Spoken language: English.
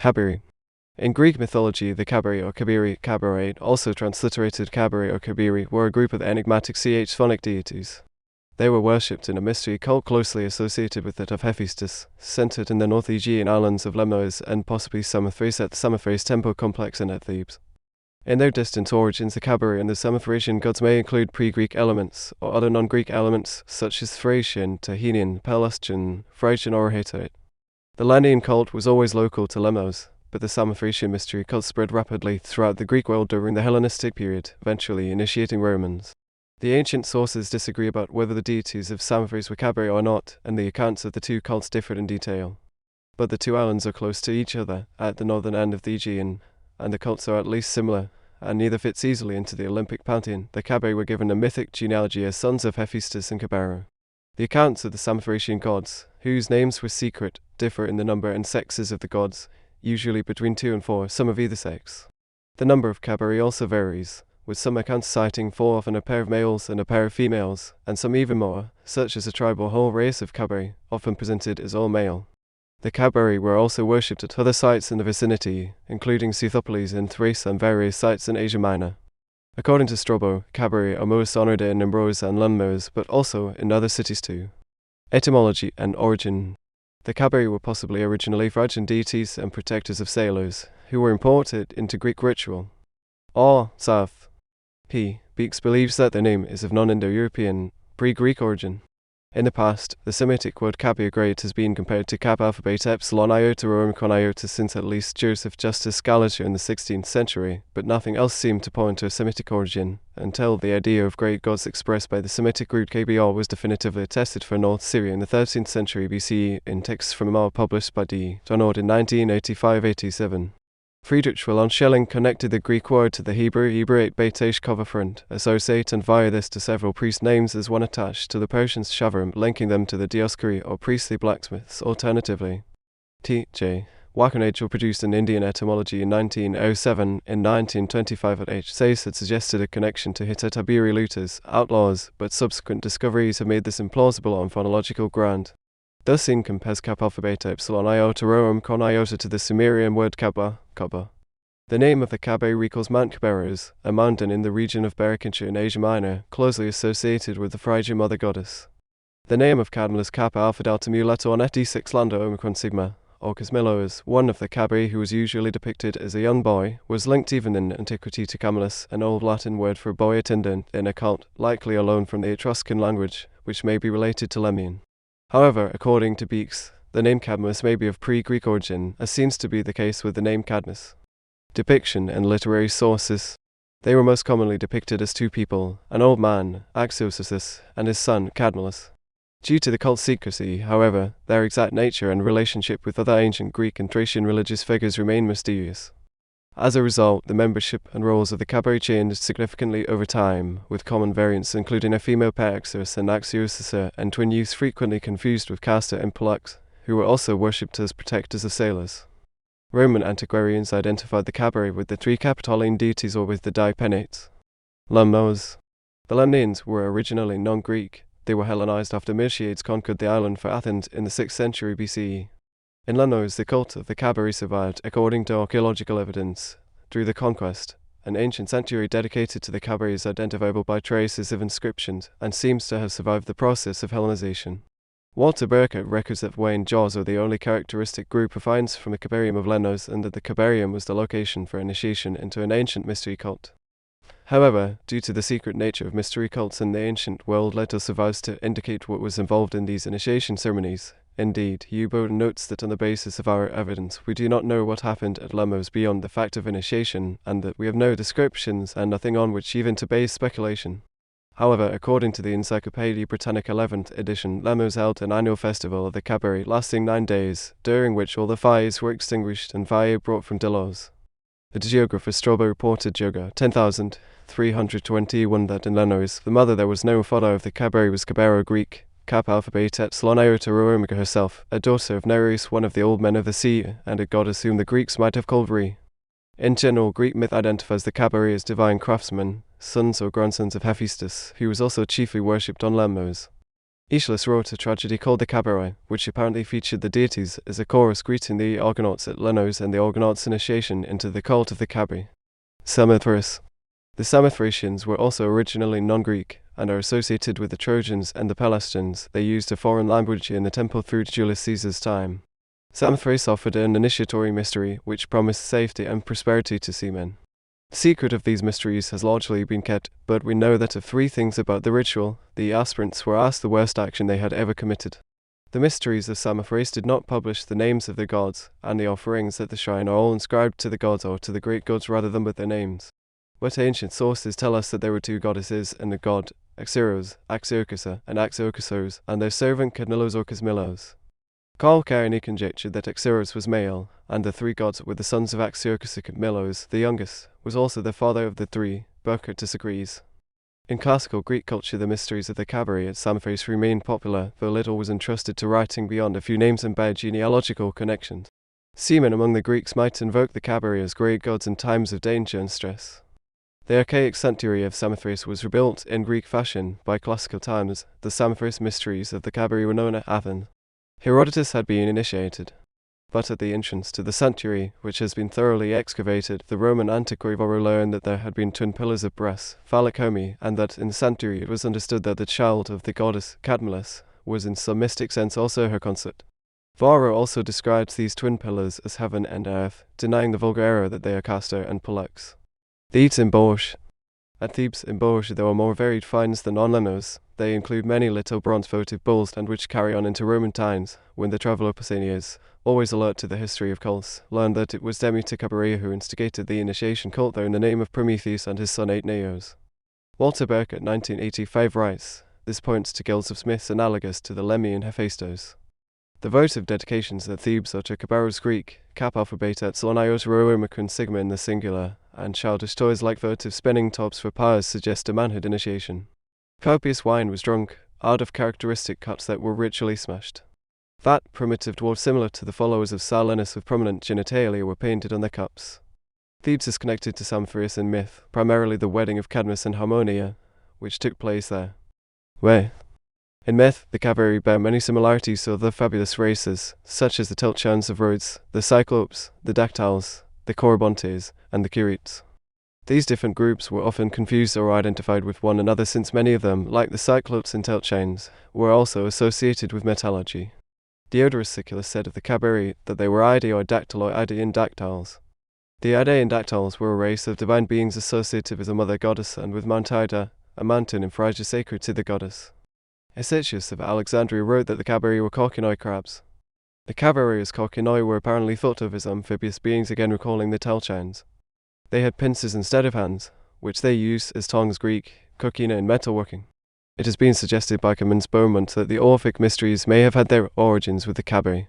Cabiri. In Greek mythology, the Cabiri or Kabiri, Kábeiroi, also transliterated Cabiri or Kabiri, were a group of enigmatic chthonic deities. They were worshipped in a mystery cult closely associated with that of Hephaestus, centered in the North Aegean islands of Lemnos and possibly Samothrace at the Samothrace temple complex and at Thebes. In their distant origins, the Cabiri and the Samothracian gods may include pre-Greek elements, or other non-Greek elements, such as Thracian, Tyrrhenian, Pelasgian, Phrygian or Hittite. The Lemnian cult was always local to Lemnos, but the Samothracian mystery cult spread rapidly throughout the Greek world during the Hellenistic period, eventually initiating Romans. The ancient sources disagree about whether the deities of Samothrace were Kabeiri or not, and the accounts of the two cults differed in detail. But the two islands are close to each other, at the northern end of the Aegean, and the cults are at least similar, and neither fits easily into the Olympic pantheon. The Kabeiri were given a mythic genealogy as sons of Hephaestus and Cabeiro. The accounts of the Samothracian gods, whose names were secret, differ in the number and sexes of the gods, usually between 2 and 4, some of either sex. The number of Kabeiri also varies, with some accounts citing 4 often a pair of males and a pair of females, and some even more, such as a tribe or whole race of Kabeiri, often presented as all male. The Kabeiri were also worshipped at other sites in the vicinity, including Scythopolis in Thrace and various sites in Asia Minor. According to Strabo, Kabeiri are most honored in Imbros and Lemnos, but also in other cities too. Etymology and origin. The Kabeiri were possibly originally Phrygian deities and protectors of sailors, who were imported into Greek ritual. South. P. Beeks believes that their name is of non-Indo-European, pre-Greek origin. In the past, the Semitic word Kabeiroi has been compared to Kappa alphabet epsilon iota rho con iota since at least Joseph Justus Scaliger in the 16th century, but nothing else seemed to point to a Semitic origin, until the idea of great gods expressed by the Semitic root Kabiri was definitively attested for North Syria in the 13th century BCE in texts from Amar published by D. Donald in 1985-87. Friedrich Wilhelm Schelling connected the Greek word to the Hebrew Betash cover front, associating via this to several priest names as one attached to the Persian Shavarim, linking them to the Dioskuri or priestly blacksmiths. Alternatively, T.J. Wackenagel produced an Indian etymology in 1907. In 1925 at H. Sayce had suggested a connection to Hittite Cabiri looters, outlaws, but subsequent discoveries have made this implausible on phonological ground. Thus in compares Kappa alphabet epsilon iota rho con iota to the Sumerian word Kaba. The name of the Kabeiri recalls Mount Caberos, a mountain in the region of Berkshire in Asia Minor, closely associated with the Phrygian mother goddess. The name of Cadmus Kappa alpha delta mu letter on et6 lambda omicron sigma, or Casmilos, one of the Kabeiri who was usually depicted as a young boy, was linked even in antiquity to Camillus, an old Latin word for boy attendant in a cult, likely a loan from the Etruscan language, which may be related to Lemnian. However, according to Beeks, the name Cadmus may be of pre-Greek origin, as seems to be the case with the name Cadmus. Depiction and literary sources. They were most commonly depicted as two people, an old man, Axiosus, and his son, Cadmulus. Due to the cult secrecy, however, their exact nature and relationship with other ancient Greek and Thracian religious figures remain mysterious. As a result, the membership and roles of the Kabeiri changed significantly over time, with common variants including a female Paraxus and Axiosus, and twin youths frequently confused with Castor and Pollux, who were also worshipped as protectors of sailors. Roman antiquarians identified the Kabeiri with the 3 Capitoline deities or with the Dipenates. Lemnos. The Lemnians were originally non-Greek. They were Hellenized after Miltiades conquered the island for Athens in the 6th century BCE. In Lemnos, the cult of the Kabeiri survived, according to archaeological evidence, through the conquest. An ancient sanctuary dedicated to the Kabeiri is identifiable by traces of inscriptions, and seems to have survived the process of Hellenization. Walter Burkert records that Wayne Jaws are the only characteristic group of finds from the Kabeirium of Lemnos, and that the Kabeirium was the location for initiation into an ancient mystery cult. However, due to the secret nature of mystery cults in the ancient world, little survives to indicate what was involved in these initiation ceremonies. Indeed, U-Boat notes that on the basis of our evidence, we do not know what happened at Lemnos beyond the fact of initiation, and that we have no descriptions and nothing on which even to base speculation. However, according to the Encyclopaedia Britannica 11th edition, Lemnos held an annual festival of the Kabeiri lasting 9 days, during which all the fires were extinguished and fire brought from Delos. The geographer Strabo reported Joga 10,321 that in Lemnos, the mother there was no father of the Kabeiri was Kabeiro Greek, Kappa alphabet epsilon iota rho omega herself, a daughter of Nereus, one of the old men of the sea, and a goddess whom the Greeks might have called Re. In general, Greek myth identifies the Kabeiri as divine craftsmen, sons or grandsons of Hephaestus, who was also chiefly worshipped on Lemnos. Aeschylus wrote a tragedy called the Cabeiri, which apparently featured the deities as a chorus greeting the Argonauts at Lemnos and the Argonauts' initiation into the cult of the Cabiri. Samothrace. The Samothracians were also originally non-Greek, and are associated with the Trojans and the Pelasgians. They used a foreign language in the temple through Julius Caesar's time. Samothrace offered an initiatory mystery which promised safety and prosperity to seamen. The secret of these mysteries has largely been kept, but we know that of three things about the ritual, the aspirants were asked the worst action they had ever committed. The mysteries of Samothrace did not publish the names of the gods, and the offerings at the shrine are all inscribed to the gods or to the great gods rather than with their names. But ancient sources tell us that there were two goddesses and the god, Axeros, Axiokusa, and Axiokusos, and their servant Cadnillos Milos. Carl Carini conjectured that Axeros was male, and the three gods were the sons of Axiokusa. Milos, the youngest, was also the father of the three. Burkert disagrees. In classical Greek culture, the mysteries of the Kabiri at Samothrace remained popular, though little was entrusted to writing beyond a few names and bare genealogical connections. Seamen among the Greeks might invoke the Kabiri as great gods in times of danger and stress. The archaic sanctuary of Samothrace was rebuilt in Greek fashion by classical times. The Samothrace mysteries of the Kabiri were known at Athens. Herodotus had been initiated. But at the entrance to the sanctuary, which has been thoroughly excavated, the Roman antiquary Varro learned that there had been twin pillars of brass, phallic homi, and that in the sanctuary it was understood that the child of the goddess, Cadmilus, was in some mystic sense also her consort. Varro also describes these twin pillars as heaven and earth, denying the vulgar error that they are Castor and Pollux. Thebes in Bourges. At Thebes in Bourges there are more varied finds than on Lemnos. They include many little bronze votive bulls, and which carry on into Roman times, when the traveller Pausanias, always alert to the history of cults, learned that it was Demeter Cabeiri who instigated the initiation cult there in the name of Prometheus and his son 8 Neos. Walter Burkert 1985 writes, this points to guilds of smiths analogous to the Lemnian Hephaestus. The votive dedications at Thebes are to Cabeiros Greek, Cap Alpha Beta Epsilon Iota Rho Omicron Sigma in the singular, and childish toys like votive spinning tops for pyres suggest a manhood initiation. Copious wine was drunk, out of characteristic cups that were ritually smashed. Fat, primitive dwarfs similar to the followers of Silenus with prominent genitalia were painted on their cups. Thebes is connected to Samothrace in myth, primarily the wedding of Cadmus and Harmonia, which took place there. In myth, the Cabeiri bear many similarities to other fabulous races, such as the Tilchans of Rhodes, the Cyclopes, the Dactyls, the Corybantes, and the Curetes. These different groups were often confused or identified with one another, since many of them, like the Cyclopes and Tilchans, were also associated with mythology. Diodorus Siculus said of the Kabeiri that they were Idae or Dactyl or Idaean dactyls. The Idaean dactyls were a race of divine beings associated with a mother goddess and with Mount Ida, a mountain in Phrygia sacred to the goddess. Hesychius of Alexandria wrote that the Kabeiri were Kokinoi crabs. The Kabeiri as Kokinoi were apparently thought of as amphibious beings, again recalling the Tilchans. They had pincers instead of hands, which they used as tongs, Greek, kokina in metalworking. It has been suggested by Cummins Beaumont that the Orphic mysteries may have had their origins with the Kabiri.